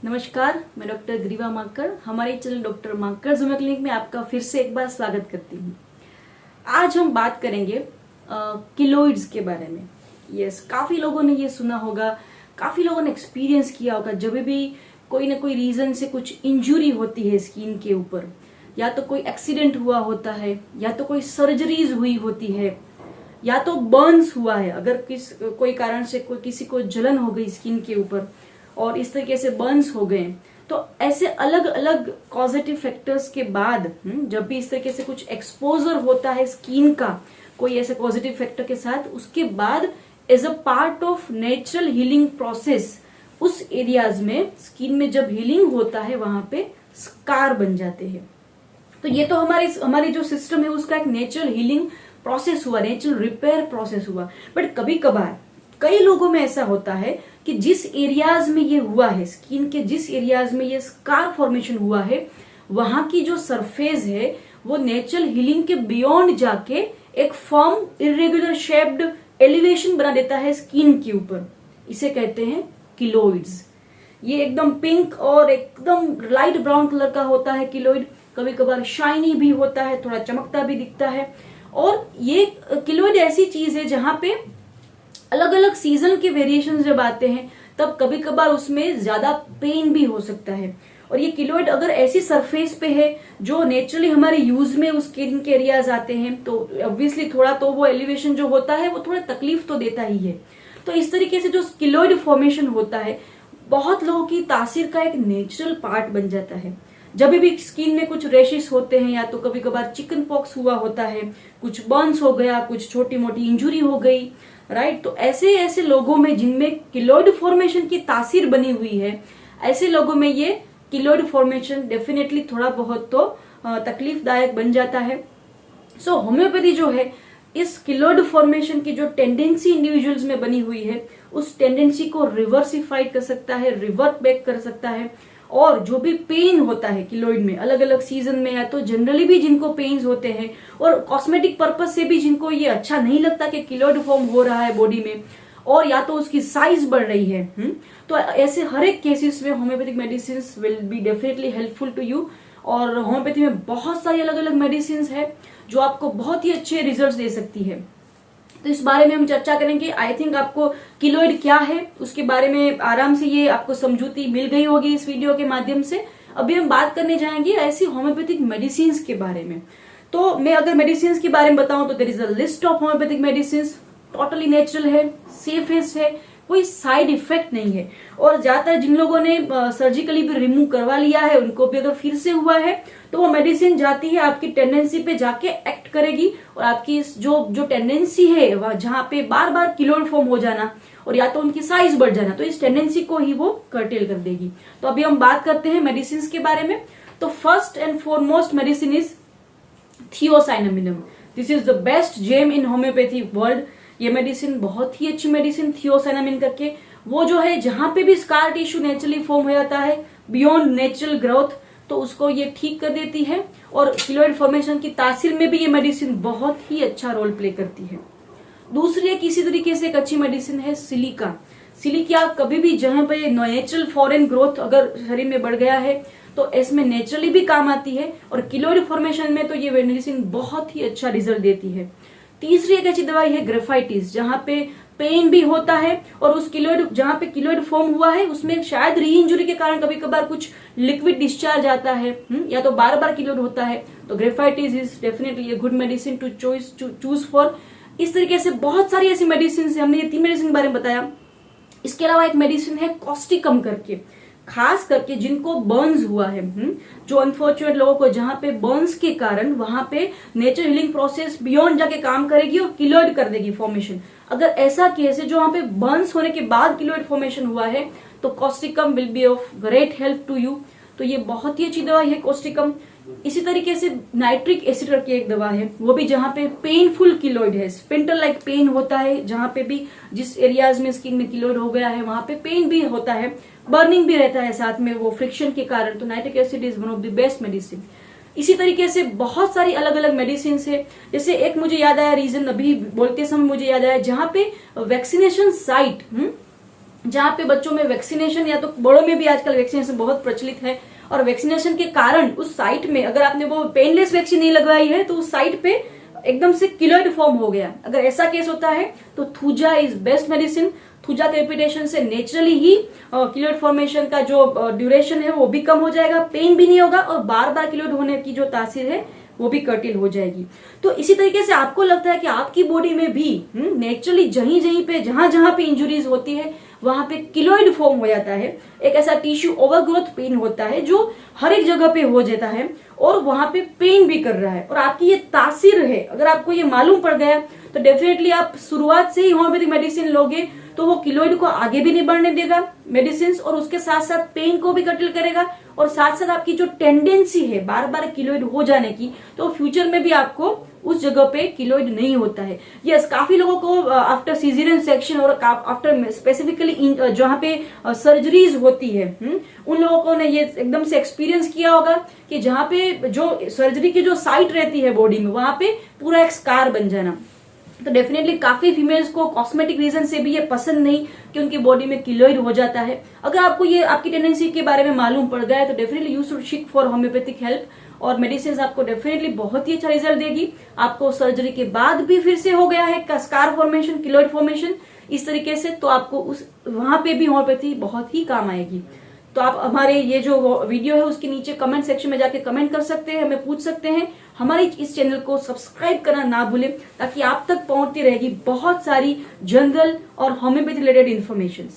नमस्कार, मैं डॉक्टर ग्रीवा माकड़ हमारे चैनल डॉक्टर माकड़ ज़ुमा क्लिनिक में आपका फिर से एक बार स्वागत करती हूँ। आज हम बात करेंगे किलोइड्स के बारे में। यस, काफ़ी लोगों ने ये सुना होगा, काफ़ी लोगों ने एक्सपीरियंस किया होगा। जब भी कोई ना कोई रीज़न से कुछ इंजुरी होती है स्किन के ऊपर, या तो कोई एक्सीडेंट हुआ होता है, या तो कोई सर्जरीज हुई होती है, या तो बर्न्स हुआ है, अगर कोई कारण से किसी को जलन हो गई स्किन के ऊपर और इस तरीके से बर्न्स हो गए, तो ऐसे अलग अलग कॉजेटिव फैक्टर्स के बाद जब भी इस तरीके से कुछ एक्सपोजर होता है स्किन का कोई ऐसे पॉजिटिव फैक्टर के साथ, उसके बाद as a part of natural healing process उस एरियाज में स्किन में जब हीलिंग होता है वहां पे स्कार बन जाते हैं। तो ये तो हमारे जो सिस्टम है उसका एक नेचुरल हीलिंग प्रोसेस हुआ, नेचुरल रिपेयर प्रोसेस हुआ। बट कभी कभार कई लोगों में ऐसा होता है कि जिस एरियाज में ये हुआ है, स्किन के जिस एरियाज में ये स्कार फॉर्मेशन हुआ है, वहां की जो सरफेस है वो नेचुरल हीलिंग के बियॉन्ड जाके एक फर्म इरेगुलर शेप्ड एलिवेशन बना देता है स्किन के ऊपर। इसे कहते हैं किलोइड्स। ये एकदम पिंक और एकदम लाइट ब्राउन कलर का होता है किलोइड। कभी कभार शाइनी भी होता है, थोड़ा चमकता भी दिखता है। और ये किलोइड ऐसी चीज है जहां पे अलग अलग सीजन के वेरिएशन जब आते हैं तब कभी कभार उसमें ज्यादा पेन भी हो सकता है। और ये किलोइड अगर ऐसी सरफेस पे है जो नेचुरली हमारे यूज में उस स्किन के एरियाज आते हैं, तो ऑब्वियसली थोड़ा तो वो एलिवेशन जो होता है वो थोड़ा तकलीफ तो देता ही है। तो इस तरीके से जो किलोइड फॉर्मेशन होता है बहुत लोगों की तासीर का एक नेचुरल पार्ट बन जाता है। जब भी स्किन में कुछ रेशेस होते हैं, या तो कभी कभार चिकन पॉक्स हुआ होता है, कुछ बर्न्स हो गया, कुछ छोटी मोटी इंजुरी हो गई, राइट। तो ऐसे ऐसे लोगों में जिनमें किलोइड फॉर्मेशन की तासीर बनी हुई है, ऐसे लोगों में ये किलोइड फॉर्मेशन डेफिनेटली थोड़ा बहुत तो तकलीफदायक बन जाता है। सो होम्योपैथी जो है इस किलोइड फॉर्मेशन की जो टेंडेंसी इंडिविजुअल्स में बनी हुई है उस टेंडेंसी को रिवर्सिफाइड कर सकता है, रिवर्ट बैक कर सकता है। और जो भी पेन होता है किलोइड में अलग अलग सीजन में, या तो जनरली भी जिनको पेन्स होते हैं और कॉस्मेटिक पर्पज से भी जिनको ये अच्छा नहीं लगता कि किलोइड फॉर्म हो रहा है बॉडी में, और या तो उसकी साइज बढ़ रही है, तो ऐसे हर एक केसेस में homeopathic medicine will be definitely helpful to you. और होम्योपैथी में बहुत सारी अलग अलग मेडिसिन है जो आपको बहुत ही अच्छे रिजल्ट दे सकती है। तो इस बारे में हम चर्चा करेंगे। आई थिंक आपको किलोइड क्या है उसके बारे में आराम से ये आपको समझूती मिल गई होगी इस वीडियो के माध्यम से। अभी हम बात करने जाएंगे ऐसी होम्योपैथिक मेडिसिन के बारे में। तो मैं अगर मेडिसिन के बारे में बताऊं तो there is a list of homeopathic medicine, totally natural है, सेफेस्ट है, कोई साइड इफेक्ट नहीं है। और ज्यादातर जिन लोगों ने सर्जिकली भी रिमूव करवा लिया है उनको भी अगर फिर से हुआ है तो वो मेडिसिन जाती है आपकी टेंडेंसी पे जाके एक्ट करेगी, और आपकी इस जो टेंडेंसी है जहां पे बार बार किलोइड फॉर्म हो जाना और या तो उनकी साइज बढ़ जाना, तो इस टेंडेंसी को ही वो कर्टेल कर देगी। तो अभी हम बात करते हैं मेडिसिन के बारे में। तो first and foremost medicine is thiosinaminum. This is the best gem in homeopathy world. ये मेडिसिन बहुत ही अच्छी मेडिसिन थियोसाइनामिन करके, वो जो है जहां पे भी स्कार टिश्यू नेचुरली फॉर्म हो जाता है बियॉन्ड नेचुरल ग्रोथ, तो उसको ये ठीक कर देती है। और किलोइड फॉर्मेशन की तासीर में भी ये मेडिसिन बहुत ही अच्छा रोल प्ले करती है। दूसरी एक इसी तरीके से एक अच्छी मेडिसिन है सिलिका। सिलिका कभी भी जहां पे नेचुरल फॉरेन ग्रोथ अगर शरीर में बढ़ गया है तो इसमें नेचुरली भी काम आती है, और किलोइड फॉर्मेशन में तो ये मेडिसिन बहुत ही अच्छा रिजल्ट देती है। तीसरी एक अच्छी दवाई है ग्रेफाइटिस, जहां पे पेन भी होता है और उस किलोइड जहां पे किलोइड फॉर्म हुआ है उसमें शायद री इंजुरी के कारण कभी कभार कुछ लिक्विड डिस्चार्ज आता है, या तो बार बार किलोइड होता है, तो graphites is definitely a good medicine to choose for. इस तरीके से बहुत सारी ऐसी मेडिसिन है, हमने ये 3 मेडिसिन के बारे में बताया। इसके अलावा एक मेडिसिन है कॉस्टिकम करके, खास करके जिनको बर्न्स हुआ है, जो अनफॉर्चुनेट लोगों को जहां पे बर्न्स के कारण वहां पे नेचुरल हीलिंग प्रोसेस बियॉन्ड जाके काम करेगी और किलोइड कर देगी फॉर्मेशन। अगर ऐसा केस है जो वहां पे बर्न्स होने के बाद किलोइड फॉर्मेशन हुआ है तो causticum will be of great help to you. तो ये बहुत ही अच्छी दवाई है कॉस्टिकम। इसी तरीके से नाइट्रिक एसिड करके एक दवा है, वो भी जहां पे पेनफुल किलोइड है, स्पिंटल लाइक पेन होता है, जहां पे भी जिस एरियाज में स्किन में किलोइड हो गया है वहां पे पेन भी होता है, बर्निंग भी रहता है साथ में वो फ्रिक्शन के कारण, तो nitric acid is one of the best medicine. इसी तरीके से बहुत सारी अलग अलग मेडिसिन है। जैसे एक मुझे याद आया रीजन, अभी बोलते समय मुझे याद आया, जहां पे वैक्सीनेशन साइट जहाँ पे बच्चों में वैक्सीनेशन या तो बड़ों में भी आजकल वैक्सीनेशन बहुत प्रचलित है, और वैक्सीनेशन के कारण उस साइट में अगर आपने वो पेनलेस वैक्सीन नहीं लगवाई है तो उस साइट पे एकदम से किलोइड फॉर्म हो गया। अगर ऐसा केस होता है तो thuja is best medicine. Thuja के रेपिटेशन से नेचुरली ही किलोइड फॉर्मेशन का जो ड्यूरेशन है वो भी कम हो जाएगा, पेन भी नहीं होगा, और बार बार किलोइड होने की जो तासीर है वो भी कर्टेल हो जाएगी। तो इसी तरीके से आपको लगता है कि आपकी बॉडी में भी नेचुरली जहीं जहीं पे जहां जहां पे इंजुरीज होती है वहां पे किलोइड फॉर्म हो जाता है, एक ऐसा टिश्यू ओवरग्रोथ पेन होता है जो हर एक जगह पे हो जाता है और वहां पे पेन भी कर रहा है, और आपकी ये तासीर है, अगर आपको ये मालूम पड़ गया तो डेफिनेटली आप शुरुआत से ही होम्योपैथिक मेडिसिन लोगे तो वो किलोइड को आगे भी नहीं बढ़ने देगा मेडिसिन, और उसके साथ साथ पेन को भी कंट्रोल करेगा, और साथ साथ आपकी जो टेंडेंसी है बार बार किलोइड हो जाने की, तो फ्यूचर में भी आपको उस जगह पे किलोइड नहीं होता है। यस, काफी लोगों को आफ्टर सीजरियन सेक्शन और आफ्टर स्पेसिफिकली जहाँ पे सर्जरीज होती है उन लोगों को ने ये एकदम से एक्सपीरियंस किया होगा कि जहाँ पे जो सर्जरी की जो साइट रहती है बॉडी में वहां पे पूरा एक स्कार बन जाना। तो डेफिनेटली काफी फीमेल्स को कॉस्मेटिक रीजन से भी ये पसंद नहीं कि उनकी बॉडी में किलोइड हो जाता है। अगर आपको ये आपकी टेंडेंसी के बारे में मालूम पड़ गया है तो definitely you should seek for homeopathic help, और मेडिसिन आपको डेफिनेटली बहुत ही अच्छा रिजल्ट देगी। आपको सर्जरी के बाद भी फिर से हो गया है स्कार फॉर्मेशन, किलोइड फॉर्मेशन इस तरीके से, तो आपको उस वहां पे भी होम्योपैथी बहुत ही काम आएगी। तो आप हमारे ये जो वीडियो है उसके नीचे कमेंट सेक्शन में जाके कमेंट कर सकते हैं, हमें पूछ सकते हैं। हमारे इस चैनल को सब्सक्राइब करना ना भूलें ताकि आप तक पहुंचती रहेगी बहुत सारी जनरल और होम्योपैथी रिलेटेड इन्फॉर्मेशन।